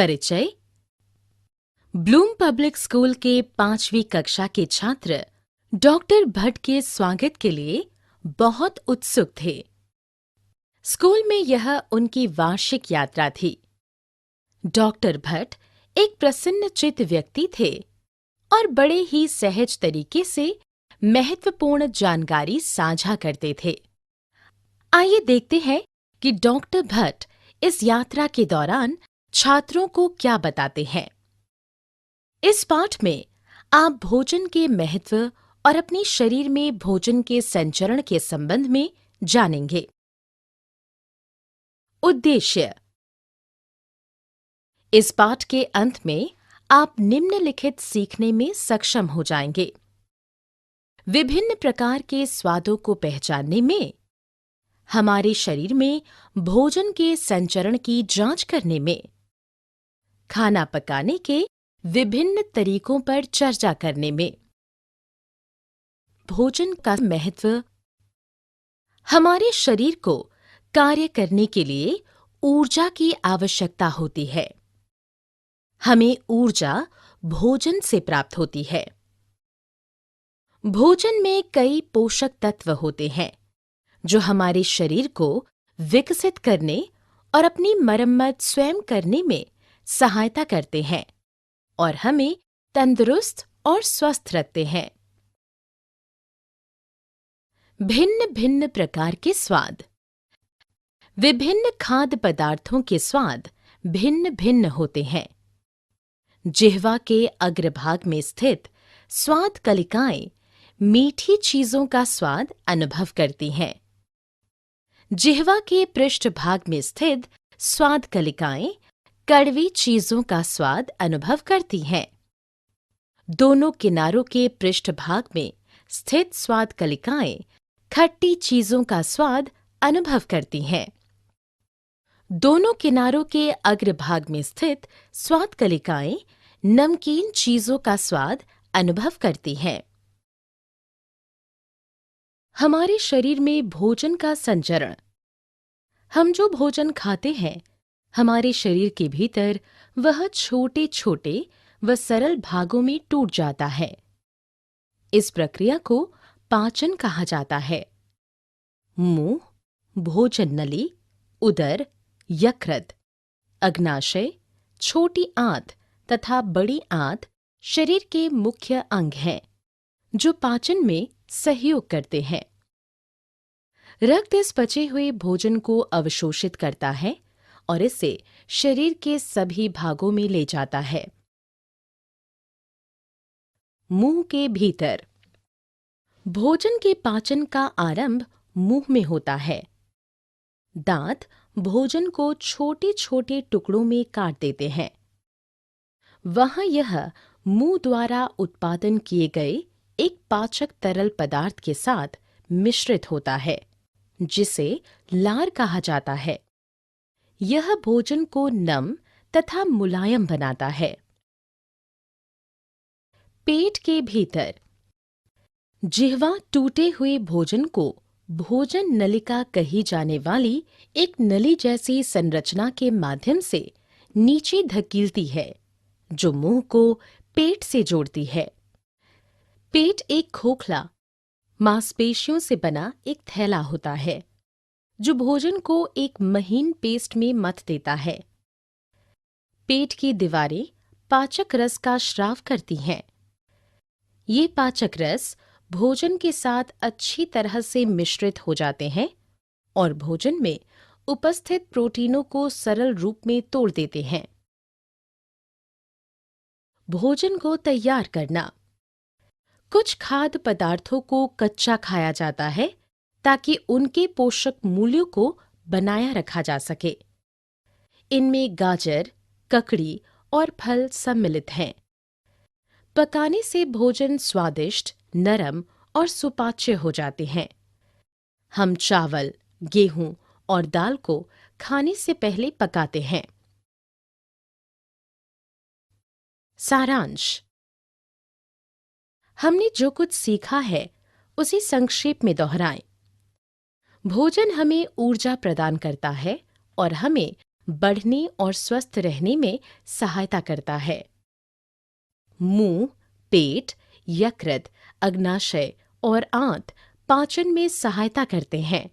परिचय। Bloom public school के 5वीं कक्षा के छात्र डॉक्टर भट्ट के स्वागत के लिए बहुत उत्सुक थे। स्कूल में यह उनकी वार्षिक यात्रा थी। डॉक्टर भट्ट एक प्रसन्नचित्त व्यक्ति थे और बड़े ही सहज तरीके से महत्वपूर्ण जानकारी साझा करते थे। आइए देखते हैं कि डॉक्टर भट्ट इस यात्रा के दौरान छात्रों को क्या बताते हैं। इस पाठ में आप भोजन के महत्व और अपने शरीर में भोजन के संचरण के संबंध में जानेंगे। उद्देश्य। इस पाठ के अंत में आप निम्नलिखित सीखने में सक्षम हो जाएंगे। विभिन्न प्रकार के स्वादों को पहचानने में, हमारे शरीर में भोजन के संचरण की जांच करने में, खाना पकाने के विभिन्न तरीकों पर चर्चा करने में। भोजन का महत्व। हमारे शरीर को कार्य करने के लिए ऊर्जा की आवश्यकता होती है। हमें ऊर्जा भोजन से प्राप्त होती है। भोजन में कई पोषक तत्व होते हैं जो हमारे शरीर को विकसित करने और अपनी मरम्मत स्वयं करने में सहायता करते हैं और हमें तंदुरुस्त और स्वस्थ रखते हैं। भिन्न भिन्न प्रकार के स्वाद। विभिन्न खाद्य पदार्थों के स्वाद भिन्न भिन्न होते हैं। जिह्वा के अग्रभाग में स्थित स्वाद कलिकाएं मीठी चीजों का स्वाद अनुभव करती हैं। जिह्वा के पृष्ठभाग में स्थित स्वाद कलिकाएं कड़वी चीजों का स्वाद अनुभव करती हैं। दोनों किनारों के पृष्ठभाग में स्थित स्वाद कलिकाएं खट्टी चीजों का स्वाद अनुभव करती हैं। दोनों किनारों के अग्रभाग में स्थित स्वाद कलिकाएं नमकीन चीजों का स्वाद अनुभव करती हैं। हमारे शरीर में भोजन का संचरण। हम जो भोजन खाते हैं, हमारे शरीर के भीतर वह छोटे छोटे व सरल भागों में टूट जाता है। इस प्रक्रिया को पाचन कहा जाता है। मुंह, भोजन नली, उदर, यकृत, अग्नाशय, छोटी आंत तथा बड़ी आंत शरीर के मुख्य अंग हैं जो पाचन में सहयोग करते हैं। रक्त इस पचे हुए भोजन को अवशोषित करता है और इसे शरीर के सभी भागों में ले जाता है। मुंह के भीतर। भोजन के पाचन का आरंभ मुंह में होता है। दांत भोजन को छोटे छोटे टुकड़ों में काट देते हैं। वहां यह मुंह द्वारा उत्पादन किए गए एक पाचक तरल पदार्थ के साथ मिश्रित होता है जिसे लार कहा जाता है। यह भोजन को नम तथा मुलायम बनाता है। पेट के भीतर। जिह्वा टूटे हुए भोजन को भोजन नलिका कही जाने वाली एक नली जैसी संरचना के माध्यम से नीचे धकेलती है जो मुंह को पेट से जोड़ती है। पेट एक खोखला, मांसपेशियों से बना एक थैला होता है जो भोजन को एक महीन पेस्ट में मथ देता है। पेट की दीवारें पाचक रस का स्राव करती हैं। ये पाचक रस भोजन के साथ अच्छी तरह से मिश्रित हो जाते हैं और भोजन में उपस्थित प्रोटीनों को सरल रूप में तोड़ देते हैं। भोजन को तैयार करना। कुछ खाद्य पदार्थों को कच्चा खाया जाता है ताकि उनके पोषक मूल्यों को बनाया रखा जा सके। इनमें गाजर, ककड़ी और फल सम्मिलित हैं। पकाने से भोजन स्वादिष्ट, नरम और सुपाच्य हो जाते हैं। हम चावल, गेहूं और दाल को खाने से पहले पकाते हैं। सारांश। हमने जो कुछ सीखा है उसे संक्षेप में दोहराएं। भोजन हमें ऊर्जा प्रदान करता है और हमें बढ़ने और स्वस्थ रहने में सहायता करता है। मुंह, पेट, यकृत, अग्नाशय और आंत पाचन में सहायता करते हैं।